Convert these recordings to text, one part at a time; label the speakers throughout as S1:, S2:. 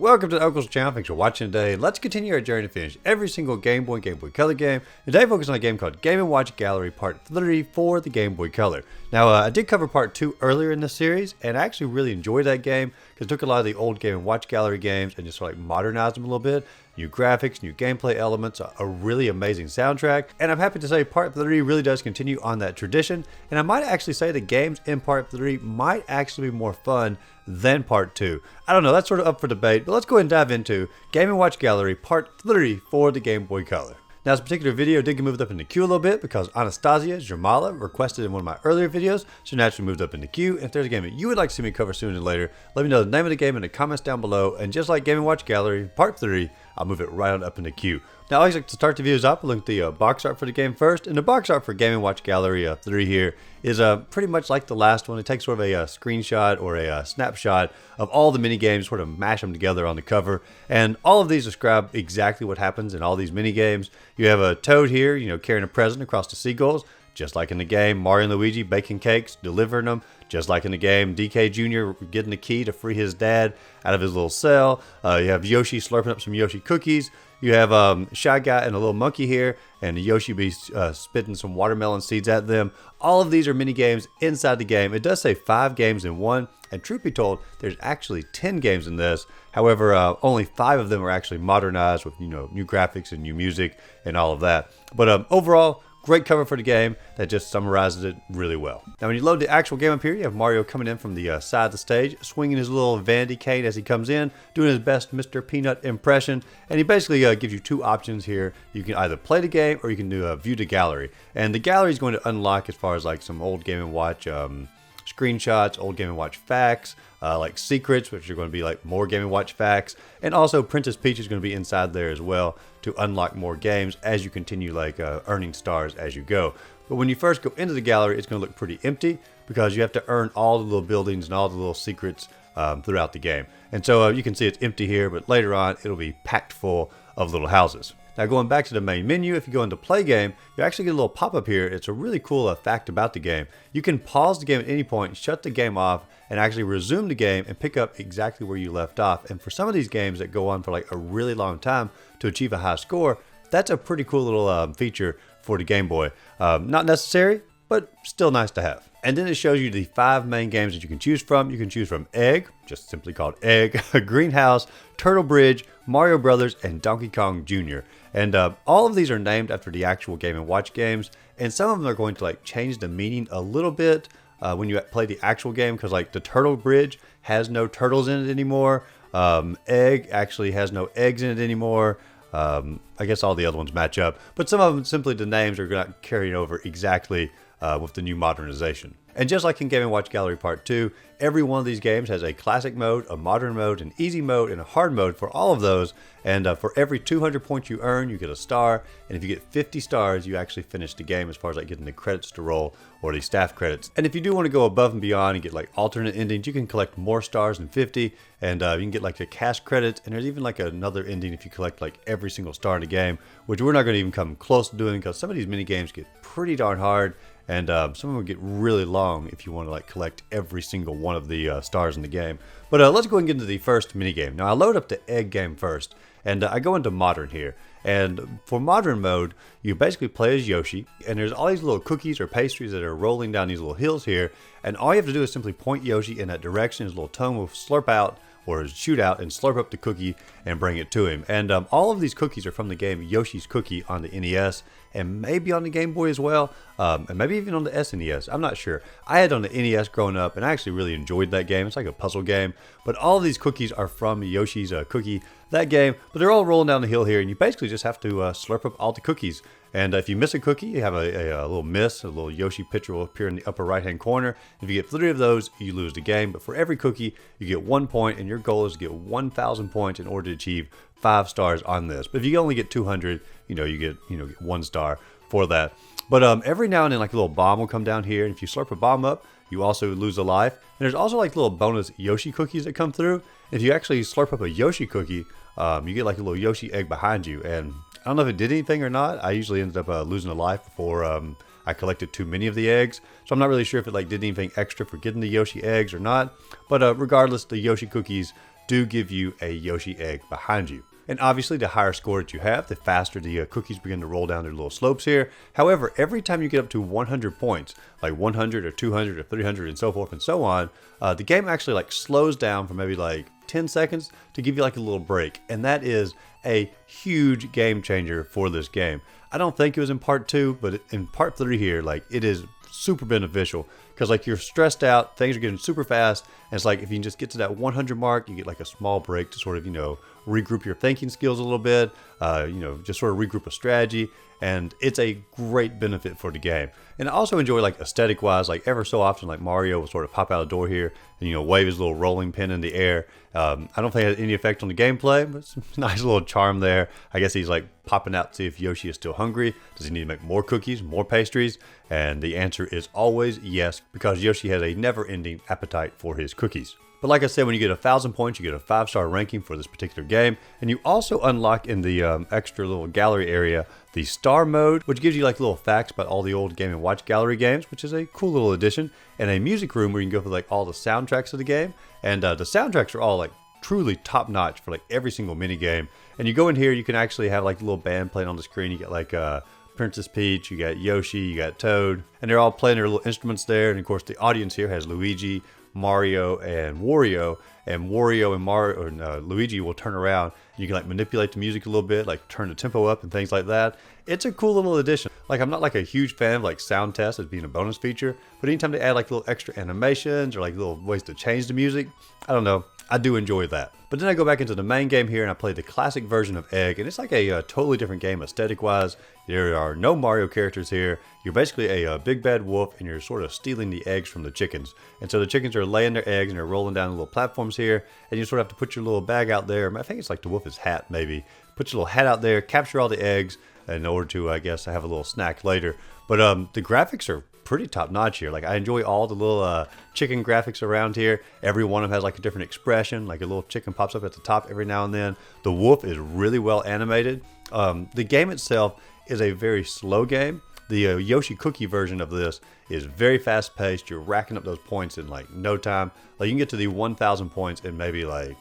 S1: welcome to the Ogles channel. Thanks for watching today. Let's continue our journey to finish every single Game Boy and Game Boy Color game. Today, focus on a game called Game & Watch Gallery Part 3 for the Game Boy Color. Now, I did cover Part 2 earlier in this series, and I actually really enjoyed that game because it took a lot of the old Game & Watch Gallery games and just like modernized them a little bit. New graphics, new gameplay elements, a really amazing soundtrack, and I'm happy to say Part 3 really does continue on that tradition, and I might actually say the games in Part 3 might actually be more fun than Part 2. I don't know, that's sort of up for debate, but let's go ahead and dive into Game & Watch Gallery Part 3 for the Game Boy Color. Now, this particular video did get moved up in the queue a little bit because Anastasia Jamala requested in one of my earlier videos, so naturally moved up in the queue. And if there's a game that you would like to see me cover sooner than later, let me know the name of the game in the comments down below, and just like Game & Watch Gallery Part 3, I'll move it right on up in the queue. Now, I always like to start the videos up, look at the box art for the game first, and the box art for Game & Watch Gallery 3 here is pretty much like the last one. It takes sort of a screenshot or a snapshot of all the mini games, sort of mash them together on the cover, and all of these describe exactly what happens in all these mini games. You have a Toad here, carrying a present across the seagulls, just like in the game. Mario and Luigi baking cakes, delivering them, just like in the game. DK Jr. getting the key to free his dad out of his little cell. You have Yoshi slurping up some Yoshi cookies. You have Shy Guy and a little monkey here, and Yoshi be spitting some watermelon seeds at them. All of these are mini games inside the game. It does say 5 games in one, and truth be told, there's actually 10 games in this. However, only 5 of them are actually modernized with new graphics and new music and all of that. But overall, great cover for the game that just summarizes it really well. Now, when you load the actual game up here, you have Mario coming in from the side of the stage, swinging his little vanity cane as he comes in, doing his best Mr. Peanut impression. And he basically gives you 2 options here. You can either play the game or you can do view the gallery. And the gallery is going to unlock as far as like some old Game & Watch screenshots, old Game & Watch facts, like secrets, which are going to be like more Game & Watch facts, and also Princess Peach is going to be inside there as well to unlock more games as you continue like earning stars as you go. But when you first go into the gallery, it's going to look pretty empty because you have to earn all the little buildings and all the little secrets throughout the game. And so you can see it's empty here, but later on it'll be packed full of little houses. Now, going back to the main menu, if you go into play game, you actually get a little pop-up here. It's a really cool fact about the game. You can pause the game at any point, shut the game off, and actually resume the game and pick up exactly where you left off. And for some of these games that go on for like a really long time to achieve a high score, that's a pretty cool little feature for the Game Boy. Not necessary, but still nice to have. And then it shows you the 5 main games that you can choose from. You can choose from Egg, just simply called Egg, Greenhouse, Turtle Bridge, Mario Brothers, and Donkey Kong Jr. And all of these are named after the actual Game & Watch games, and some of them are going to like change the meaning a little bit when you play the actual game, because like the Turtle Bridge has no turtles in it anymore. Egg actually has no eggs in it anymore. I guess all the other ones match up, but some of them simply the names are not carrying over exactly with the new modernization. And just like in Game & Watch Gallery Part 2, every one of these games has a classic mode, a modern mode, an easy mode, and a hard mode for all of those. And for every 200 points you earn, you get a star. And if you get 50 stars, you actually finish the game as far as like getting the credits to roll or the staff credits. And if you do want to go above and beyond and get like alternate endings, you can collect more stars than 50. And you can get like the cash credits. And there's even like another ending if you collect like every single star in the game, which we're not going to even come close to doing because some of these mini games get pretty darn hard. And some of them get really long if you want to like collect every single one of the stars in the game. But let's go and get into the first mini game. Now, I load up the Egg game first, and I go into Modern here. And for Modern mode, you basically play as Yoshi, and there's all these little cookies or pastries that are rolling down these little hills here. And all you have to do is simply point Yoshi in that direction. His little tongue will slurp out or shoot out and slurp up the cookie and bring it to him. And all of these cookies are from the game Yoshi's Cookie on the NES, and maybe on the Game Boy as well, and maybe even on the SNES. I'm not sure. I had it on the NES growing up, and I actually really enjoyed that game. It's like a puzzle game, but all of these cookies are from Yoshi's Cookie, that game, but they're all rolling down the hill here, and you basically just have to slurp up all the cookies. And if you miss a cookie, you have a little miss. A little Yoshi picture will appear in the upper right-hand corner. If you get 3 of those, you lose the game. But for every cookie, you get 1 point, and your goal is to get 1,000 points in order to achieve 5 stars on this. But if you only get 200, you get 1 star for that. But every now and then, like a little bomb will come down here, and if you slurp a bomb up, you also lose a life. And there's also like little bonus Yoshi cookies that come through. If you actually slurp up a Yoshi cookie, you get like a little Yoshi egg behind you, and I don't know if it did anything or not. I usually ended up losing a life before I collected too many of the eggs. So I'm not really sure if it like did anything extra for getting the Yoshi eggs or not. But regardless, the Yoshi cookies do give you a Yoshi egg behind you. And obviously, the higher score that you have, the faster the cookies begin to roll down their little slopes here. However, every time you get up to 100 points, like 100 or 200 or 300 and so forth and so on, the game actually like slows down for maybe like 10 seconds to give you like a little break. And that is a huge game changer for this game. I don't think it was in part 2, but in part 3 here, like it is super beneficial because like you're stressed out, things are getting super fast, and it's like if you can just get to that 100 mark, you get like a small break to sort of, regroup your thinking skills a little bit, just sort of regroup a strategy, and it's a great benefit for the game. And I also enjoy like aesthetic wise, like ever so often like Mario will sort of pop out the door here and wave his little rolling pin in the air. I don't think it has any effect on the gameplay, but it's a nice little charm there. I guess he's like popping out to see if Yoshi is still hungry. Does he need to make more cookies, more pastries? And the answer is always yes, because Yoshi has a never-ending appetite for his cookies. But like I said, when you get 1,000 points, you get a 5-star ranking for this particular game. And you also unlock in the extra little gallery area the star mode, which gives you like little facts about all the old Game & Watch gallery games, which is a cool little addition. And a music room where you can go for like all the soundtracks of the game. And the soundtracks are all like truly top notch for like every single mini game. And you go in here, you can actually have like a little band playing on the screen. You get like Princess Peach, you got Yoshi, you got Toad, and they're all playing their little instruments there. And of course, the audience here has Luigi, Mario, and Wario. And Wario and Mario or Luigi will turn around. And you can like manipulate the music a little bit, like turn the tempo up and things like that. It's a cool little addition. Like I'm not like a huge fan of like sound tests as being a bonus feature, but anytime they add like little extra animations or like little ways to change the music, I don't know, I do enjoy that. But then I go back into the main game here and I play the classic version of Egg, and it's like a totally different game aesthetic wise. There are no Mario characters here. You're basically a big bad wolf and you're sort of stealing the eggs from the chickens. And so the chickens are laying their eggs and they're rolling down the little platforms here, and you sort of have to put your little bag out there. I think it's like the wolf's hat maybe. Put your little hat out there, capture all the eggs in order to, I guess, have a little snack later. But the graphics are pretty top notch here. Like I enjoy all the little chicken graphics around here. Every one of them has like a different expression. Like a little chicken pops up at the top every now and then. The wolf is really well animated. The game itself is a very slow game. The Yoshi Cookie version of this is very fast paced. You're racking up those points in like no time. Like you can get to the 1,000 points in maybe like,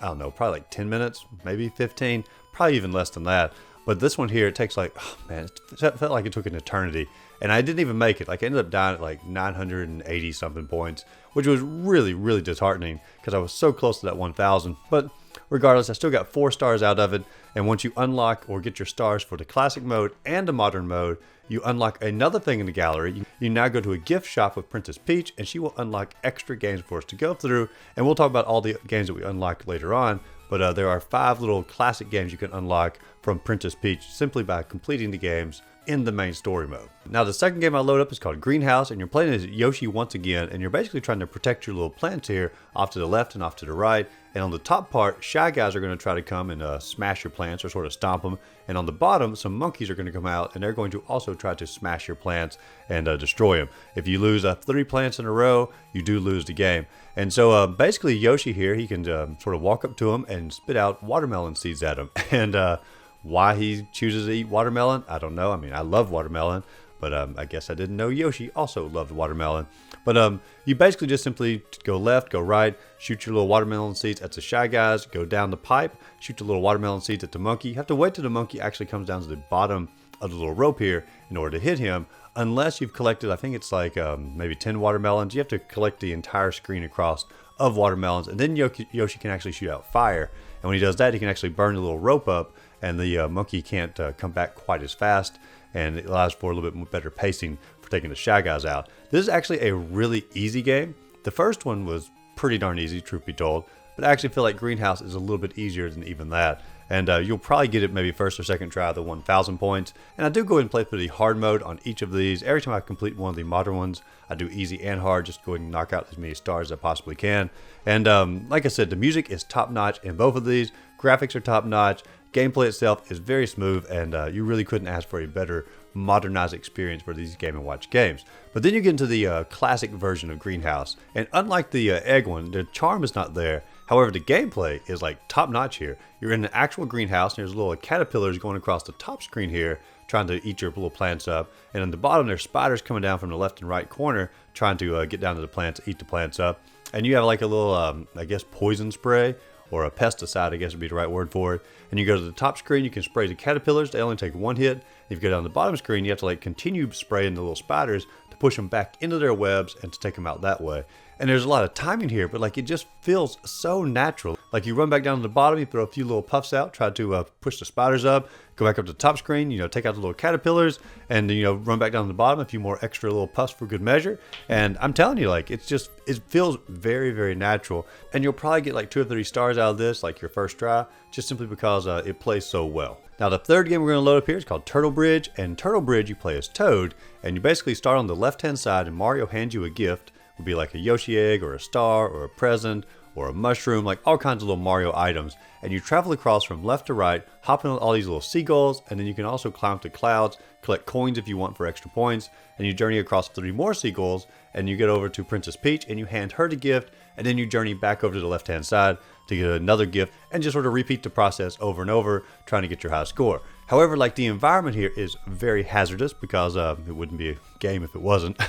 S1: I don't know, probably like 10 minutes, maybe 15, probably even less than that. But this one here, it takes like, oh man, it felt like it took an eternity. And I didn't even make it. Like I ended up dying at like 980 something points, which was really, really disheartening because I was so close to that 1,000. But regardless, I still got 4 stars out of it. And once you unlock or get your stars for the classic mode and the modern mode, you unlock another thing in the gallery. You now go to a gift shop with Princess Peach, and she will unlock extra games for us to go through. And we'll talk about all the games that we unlock later on. But there are 5 little classic games you can unlock from Princess Peach simply by completing the games in the main story mode. Now the second game I load up is called Greenhouse, and you're playing as Yoshi once again, and you're basically trying to protect your little plants here off to the left and off to the right. And on the top part, Shy Guys are going to try to come and smash your plants or sort of stomp them. And on the bottom, some monkeys are going to come out, and they're going to also try to smash your plants and destroy them. If you lose 3 plants in a row, you do lose the game. And so basically Yoshi here, he can sort of walk up to him and spit out watermelon seeds at him. And why he chooses to eat watermelon, I don't know. I mean, I love watermelon, but I guess I didn't know Yoshi also loved watermelon. But you basically just simply go left, go right, shoot your little watermelon seeds at the Shy Guys, go down the pipe, shoot the little watermelon seeds at the monkey. You have to wait till the monkey actually comes down to the bottom of the little rope here in order to hit him, unless you've collected, I think it's like maybe 10 watermelons. You have to collect the entire screen across of watermelons, and then Yoshi can actually shoot out fire. And when he does that, he can actually burn the little rope up, and the monkey can't come back quite as fast, and it allows for a little bit better pacing for taking the Shy Guys out. This is actually a really easy game. The first one was pretty darn easy, truth be told, but I actually feel like Greenhouse is a little bit easier than even that. And you'll probably get it maybe first or second try of the 1,000 points. And I do go ahead and play through the hard mode on each of these. Every time I complete one of the modern ones, I do easy and hard, just go ahead and knock out as many stars as I possibly can. And like I said, the music is top notch in both of these. Graphics are top notch. Gameplay itself is very smooth, and you really couldn't ask for a better modernized experience for these Game & Watch games. But then you get into the classic version of Greenhouse, and unlike the egg one, the charm is not there. However, the gameplay is like top notch here. You're in an actual greenhouse, and there's little caterpillars going across the top screen here, trying to eat your little plants up. And on the bottom, there's spiders coming down from the left and right corner, trying to get down to the plants, eat the plants up. And you have like a little, I guess, poison spray or a pesticide, I guess would be the right word for it. And you go to the top screen, you can spray the caterpillars. They only take one hit. If you go down the bottom screen, you have to like continue spraying the little spiders to push them back into their webs and to take them out that way. And there's a lot of timing here, but like it just feels so natural. Like you run back down to the bottom, you throw a few little puffs out, try to push the spiders up, go back up to the top screen, take out the little caterpillars, and run back down to the bottom, a few more extra little puffs for good measure. And I'm telling you, like it feels very, very natural. And you'll probably get like 2 or 3 stars out of this, like your first try, just simply because it plays so well. Now the third game we're going to load up here is called Turtle Bridge, and Turtle Bridge you play as Toad, and you basically start on the left-hand side, and Mario hands you a gift. Would be like a Yoshi egg or a star or a present or a mushroom, like all kinds of little Mario items. And you travel across from left to right, hopping on all these little seagulls, and then you can also climb up to clouds, collect coins if you want for extra points, and you journey across 3 more seagulls, and you get over to Princess Peach, and you hand her the gift, and then you journey back over to the left-hand side to get another gift, and just sort of repeat the process over and over, trying to get your high score. However, like the environment here is very hazardous because it wouldn't be a game if it wasn't.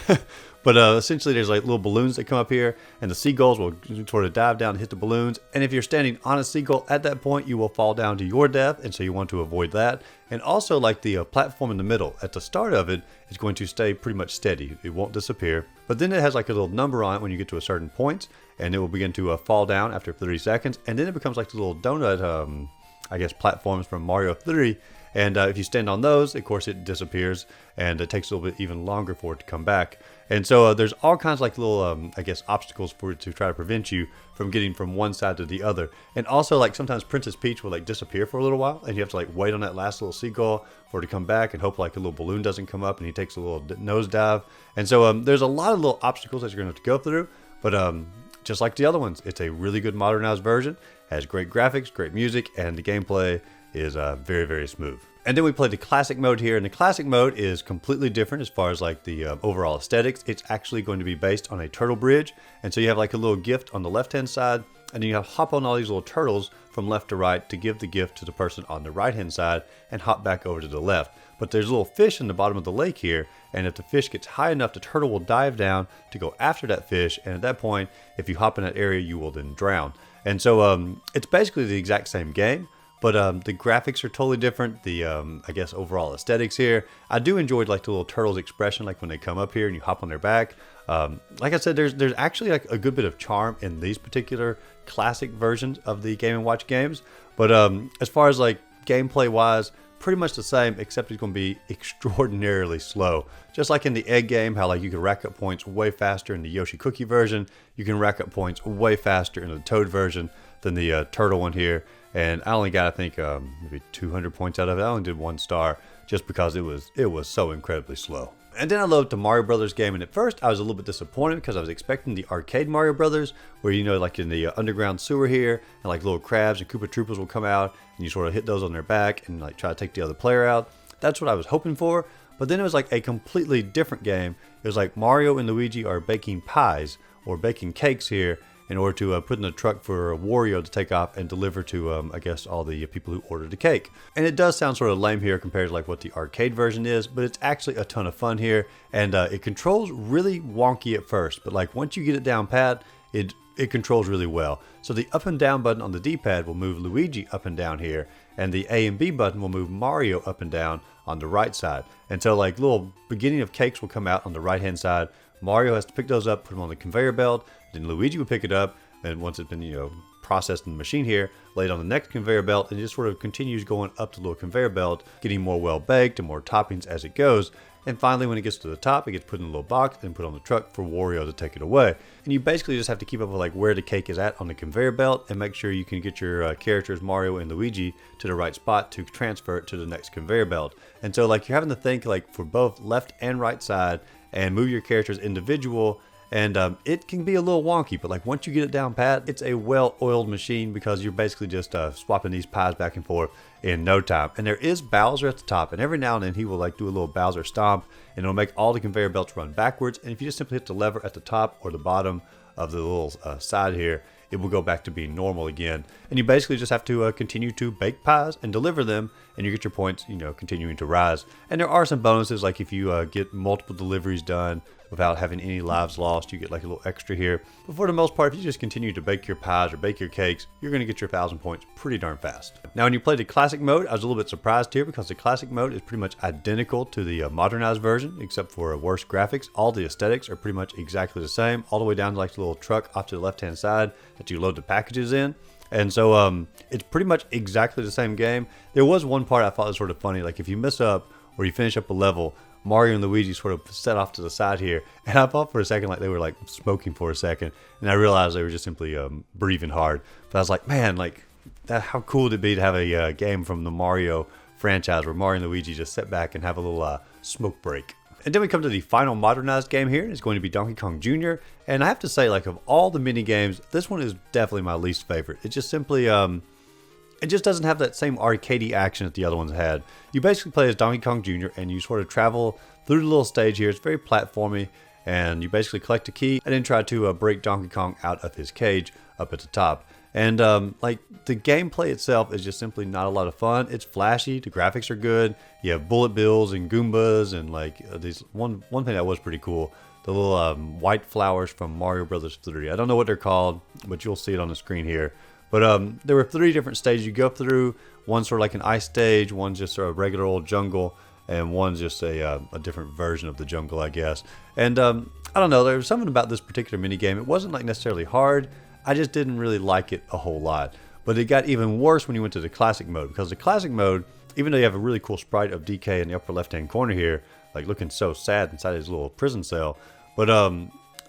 S1: But essentially there's like little balloons that come up here, and the seagulls will sort of dive down and hit the balloons. And if you're standing on a seagull at that point, you will fall down to your death, and so you want to avoid that. And also like the platform in the middle, at the start of it, is going to stay pretty much steady. It won't disappear. But then it has like a little number on it when you get to a certain point, and it will begin to fall down after 30 seconds. And then it becomes like the little donut, I guess, platforms from Mario 3. And if you stand on those, of course, it disappears, and it takes a little bit even longer for it to come back. And so there's all kinds of like little, I guess, obstacles for it to try to prevent you from getting from one side to the other. And also, like sometimes Princess Peach will like disappear for a little while, and you have to like wait on that last little seagull for it to come back, and hope like a little balloon doesn't come up, and he takes a little nosedive. And so there's a lot of little obstacles that you're going to have to go through. But just like the other ones, it's a really good modernized version. Has great graphics, great music, and the gameplay is very, very smooth. And then we play the classic mode here, and the classic mode is completely different as far as like the overall aesthetics. It's actually going to be based on a turtle bridge, and so you have like a little gift on the left hand side, and then you have hop on all these little turtles from left to right to give the gift to the person on the right hand side and hop back over to the left. But there's a little fish in the bottom of the lake here, and if the fish gets high enough, the turtle will dive down to go after that fish, and at that point, if you hop in that area, you will then drown. And so it's basically the exact same game. But the graphics are totally different. The, I guess, overall aesthetics here. I do enjoy like the little turtles' expression, like when they come up here and you hop on their back. Like I said, there's actually like a good bit of charm in these particular classic versions of the Game & Watch games. But as far as like gameplay-wise, pretty much the same, except it's going to be extraordinarily slow. Just like in the egg game, how like you can rack up points way faster in the Yoshi Cookie version. You can rack up points way faster in the Toad version than the turtle one here. And I only got, I think, maybe 200 points out of it. I only did 1 star just because it was so incredibly slow. And then I loaded the Mario Brothers game, and at first I was a little bit disappointed because I was expecting the arcade Mario Brothers, where like in the underground sewer here, and like little crabs and Koopa Troopas will come out, and you sort of hit those on their back and like try to take the other player out. That's what I was hoping for. But then it was like a completely different game. It was like Mario and Luigi are baking pies or baking cakes here, in order to put in a truck for Wario to take off and deliver to, I guess, all the people who ordered the cake. And it does sound sort of lame here compared to like what the arcade version is, but it's actually a ton of fun here. And it controls really wonky at first, but like once you get it down pat, it controls really well. So the up and down button on the D-pad will move Luigi up and down here, and the A and B button will move Mario up and down on the right side. And so like little beginning of cakes will come out on the right hand side. Mario has to pick those up, put them on the conveyor belt, then Luigi will pick it up, and once it's been, processed in the machine here, lay it on the next conveyor belt, and it just sort of continues going up the little conveyor belt, getting more well baked and more toppings as it goes. And finally, when it gets to the top, it gets put in a little box and put on the truck for Wario to take it away. And you basically just have to keep up with like where the cake is at on the conveyor belt and make sure you can get your characters Mario and Luigi to the right spot to transfer it to the next conveyor belt. And so like you're having to think like for both left and right side and move your characters individual. And it can be a little wonky, but like once you get it down pat, it's a well-oiled machine because you're basically just swapping these pies back and forth in no time. And there is Bowser at the top, and every now and then he will like do a little Bowser stomp, and it'll make all the conveyor belts run backwards. And if you just simply hit the lever at the top or the bottom of the little side here, it will go back to being normal again. And you basically just have to continue to bake pies and deliver them, and you get your points, continuing to rise. And there are some bonuses, like if you get multiple deliveries done without having any lives lost. You get like a little extra here. But for the most part, if you just continue to bake your pies or bake your cakes, you're going to get your 1,000 points pretty darn fast. Now, when you play the classic mode, I was a little bit surprised here because the classic mode is pretty much identical to the modernized version, except for worse graphics. All the aesthetics are pretty much exactly the same, all the way down to like the little truck off to the left-hand side that you load the packages in. And so it's pretty much exactly the same game. There was one part I thought was sort of funny, like if you mess up or you finish up a level, Mario and Luigi sort of set off to the side here, and I thought for a second like they were like smoking for a second, and I realized they were just simply breathing hard. But I was like, man, like that, how cool would it be to have a game from the Mario franchise where Mario and Luigi just sit back and have a little smoke break. And then we come to the final modernized game here. It's going to be Donkey Kong Jr. And I have to say, like, of all the mini games, this one is definitely my least favorite. It just simply, it just doesn't have that same arcadey action that the other ones had. You basically play as Donkey Kong Jr. and you sort of travel through the little stage here. It's very platformy, and you basically collect a key and then try to break Donkey Kong out of his cage up at the top. And like the gameplay itself is just simply not a lot of fun. It's flashy, the graphics are good. You have bullet bills and Goombas and like these one thing that was pretty cool, the little white flowers from Mario Brothers 3. I don't know what they're called, but you'll see it on the screen here. But there were 3 different stages you go through. One's sort of like an ice stage, one's just sort of regular old jungle, and one's just a different version of the jungle, I guess. And I don't know, there was something about this particular mini game. It wasn't like necessarily hard. I just didn't really like it a whole lot. But it got even worse when you went to the classic mode, because the classic mode, even though you have a really cool sprite of DK in the upper left hand corner here, like looking so sad inside his little prison cell, but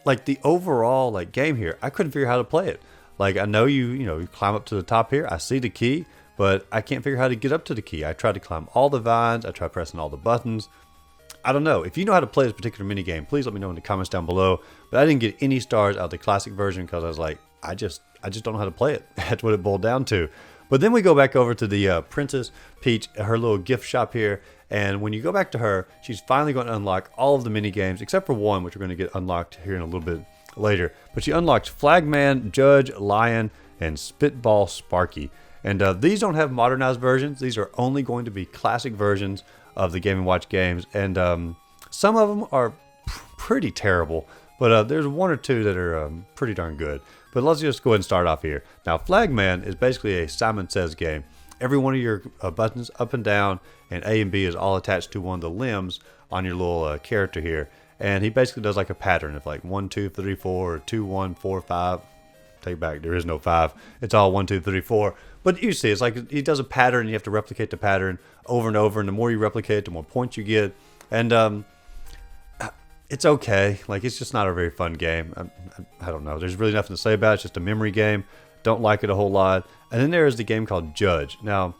S1: like the overall like game here, I couldn't figure out how to play it. Like I know you climb up to the top here, I see the key, but I can't figure out how to get up to the key. I tried to climb all the vines, I tried pressing all the buttons. I don't know. If you know how to play this particular mini game, please let me know in the comments down below. But I didn't get any stars out of the classic version because I was like, I just don't know how to play it. That's what it boiled down to. But then we go back over to the Princess Peach, her little gift shop here. And when you go back to her, she's finally going to unlock all of the mini games, except for one, which we're going to get unlocked here in a little bit later. But she unlocks Flagman, Judge, Lion, and Spitball Sparky. And these don't have modernized versions. These are only going to be classic versions of the Game & Watch games. And some of them are pretty terrible. But there's 1 or 2 that are pretty darn good. But let's just go ahead and start off here. Now, Flagman is basically a Simon Says game. Every one of your buttons up and down and A and B is all attached to one of the limbs on your little character here. And he basically does like a pattern of like 1, 2, 3, 4, or 2, 1, 4, 5. Take back, there is no 5. It's all 1, 2, 3, 4. But you see, it's like he does a pattern and you have to replicate the pattern over and over. And the more you replicate it, the more points you get. And it's okay. Like, it's just not a very fun game. I don't know. There's really nothing to say about it. It's just a memory game. Don't like it a whole lot. And then there is the game called Judge. Now,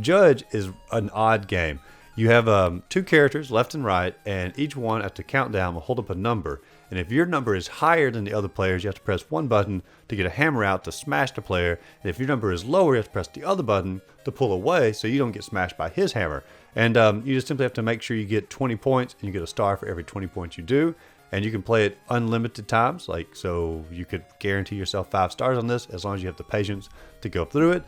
S1: Judge is an odd game. You have 2 characters, left and right, and each one at the countdown will hold up a number. And if your number is higher than the other players, you have to press one button to get a hammer out to smash the player. And if your number is lower, you have to press the other button to pull away so you don't get smashed by his hammer. And you just simply have to make sure you get 20 points, and you get a star for every 20 points you do. And you can play it unlimited times, like so you could guarantee yourself 5 stars on this as long as you have the patience to go through it.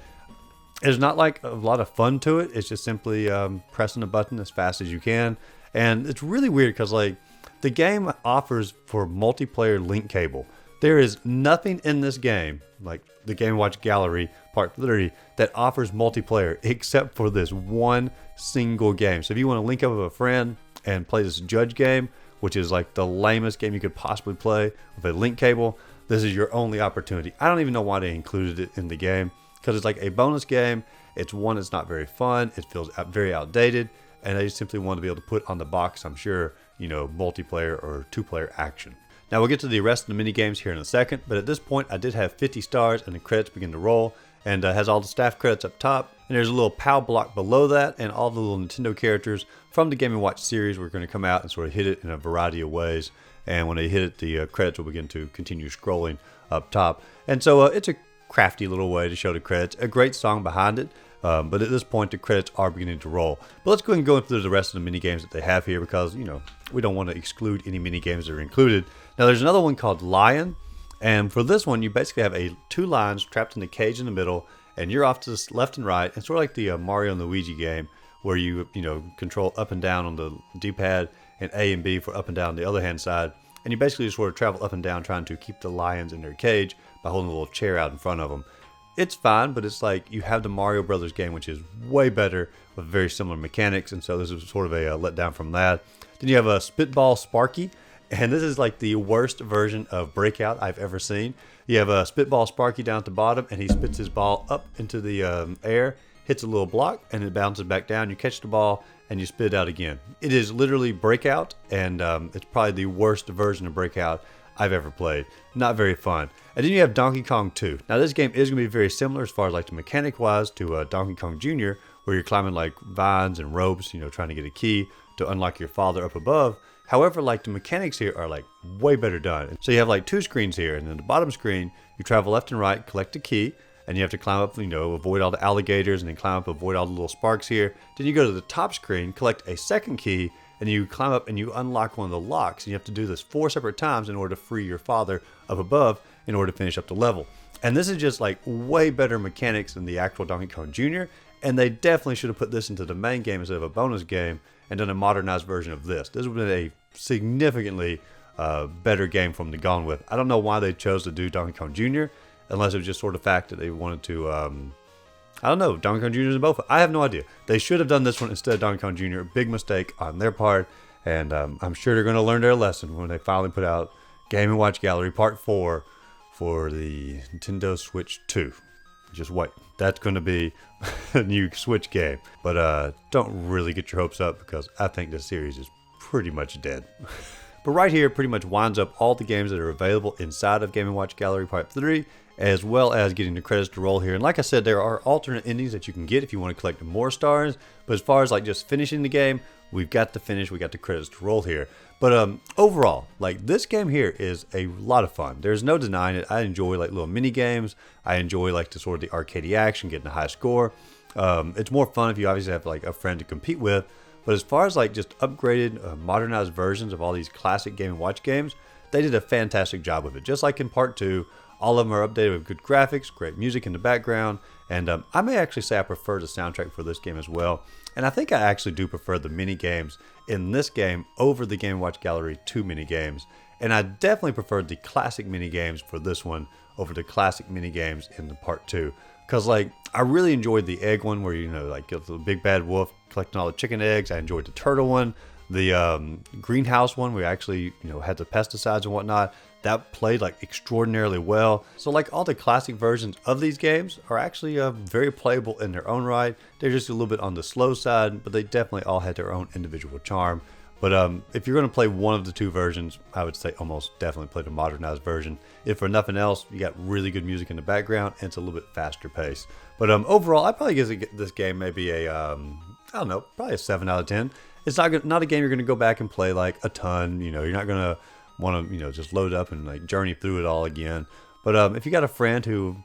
S1: There's not like a lot of fun to it. It's just simply pressing a button as fast as you can. And it's really weird because like the game offers for multiplayer link cable. There is nothing in this game, like the Game & Watch Gallery Part 3, that offers multiplayer except for this one single game. So if you want to link up with a friend and play this Judge game, which is like the lamest game you could possibly play with a link cable, this is your only opportunity. I don't even know why they included it in the game, because it's like a bonus game. It's one that's not very fun. It feels very outdated, and they simply want to be able to put on the box, I'm sure, multiplayer or 2-player action. Now we'll get to the rest of the mini games here in a second, but at this point I did have 50 stars and the credits begin to roll, and has all the staff credits up top, and there's a little POW block below that, and all the little Nintendo characters from the Game & Watch series were going to come out and sort of hit it in a variety of ways. And when they hit it, the credits will begin to continue scrolling up top. And so it's a crafty little way to show the credits. A great song behind it, but at this point the credits are beginning to roll. But let's go ahead and go through the rest of the mini games that they have here, because we don't want to exclude any mini games that are included. Now there's another one called Lion, and for this one you basically have 2 lions trapped in a cage in the middle, and you're off to the left and right. It's sort of like the Mario and Luigi game, where you control up and down on the D-pad and A and B for up and down on the other hand side. and you basically just sort of travel up and down trying to keep the lions in their cage by holding a little chair out in front of them. It's fine, but it's like you have the Mario Brothers game, which is way better with very similar mechanics, and so this is sort of a letdown from that. Then you have a Spitball Sparky, and this is like the worst version of Breakout I've ever seen. You have a Spitball Sparky down at the bottom, and he spits his ball up into the air, hits a little block, and it bounces back down. You catch the ball, and you spit it out again. It is literally Breakout, and it's probably the worst version of Breakout I've ever played. Not very fun. And then you have Donkey Kong 2. Now this game is going to be very similar as far as like the mechanic wise to Donkey Kong Jr., where you're climbing like vines and ropes, trying to get a key to unlock your father up above. However, like the mechanics here are like way better done. So you have like two screens here, and then the bottom screen, you travel left and right, collect a key, and you have to climb up, avoid all the alligators, and then climb up, avoid all the little sparks here. Then you go to the top screen, collect a second key, and you climb up and you unlock one of the locks. And you have to do this 4 separate times in order to free your father up above in order to finish up the level. And this is just like way better mechanics than the actual Donkey Kong Jr. And they definitely should have put this into the main game instead of a bonus game and done a modernized version of this. This would have been a significantly better game from the gone with. I don't know why they chose to do Donkey Kong Jr. unless it was just sort of fact that they wanted to, I don't know, Donkey Kong Jr. is both. I have no idea. They should have done this one instead of Donkey Kong Jr. Big mistake on their part, and I'm sure they're going to learn their lesson when they finally put out Game & Watch Gallery Part 4 for the Nintendo Switch 2. Just wait. That's going to be a new Switch game. But don't really get your hopes up because I think this series is pretty much dead. But right here pretty much winds up all the games that are available inside of Game & Watch Gallery Part 3, as well as getting the credits to roll here. And like I said, there are alternate endings that you can get if you want to collect more stars. But as far as like just finishing the game, we've got to finish, we got the credits to roll here. But overall, like this game here is a lot of fun. There's no denying it. I enjoy like little mini games. I enjoy like the sort of the arcadey action, getting a high score. It's more fun if you obviously have like a friend to compete with. But as far as like just upgraded, modernized versions of all these classic Game & Watch games, they did a fantastic job with it. Just like in Part 2, all of them are updated with good graphics, great music in the background, and I may actually say I prefer the soundtrack for this game as well. And I think I actually do prefer the mini games in this game over the Game & Watch Gallery 2 mini games. And I definitely preferred the classic mini games for this one over the classic mini games in the Part 2. Because like I really enjoyed the egg one where like get the big bad wolf collecting all the chicken eggs. I enjoyed the turtle one, the greenhouse one where we actually had the pesticides and whatnot. That played like extraordinarily well. So like all the classic versions of these games are actually very playable in their own right. They're just a little bit on the slow side, but they definitely all had their own individual charm. But if you're going to play one of the two versions, I would say almost definitely play the modernized version. If for nothing else, you got really good music in the background and it's a little bit faster paced. But overall, I'd probably give this game maybe a, I don't know, probably a 7 out of 10. It's not a game you're going to go back and play like a ton. You're not going to want to just load up and like journey through it all again. But if you got a friend who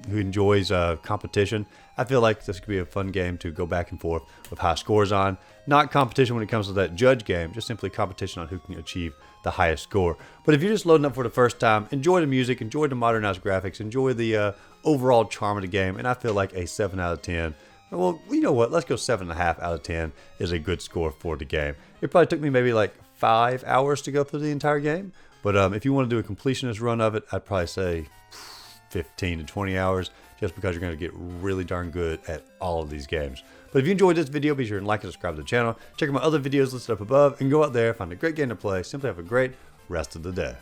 S1: enjoys competition, I feel like this could be a fun game to go back and forth with high scores on. Not competition when it comes to that judge game, just simply competition on who can achieve the highest score. But if you're just loading up for the first time, enjoy the music, enjoy the modernized graphics, enjoy the overall charm of the game, and I feel like a 7 out of 10. Well, you know what? Let's go 7.5 out of 10 is a good score for the game. It probably took me maybe like 5 hours to go through the entire game. But if you want to do a completionist run of it, I'd probably say 15 to 20 hours just because you're going to get really darn good at all of these games. But if you enjoyed this video, be sure to like and subscribe to the channel. Check out my other videos listed up above and go out there, find a great game to play. Simply have a great rest of the day.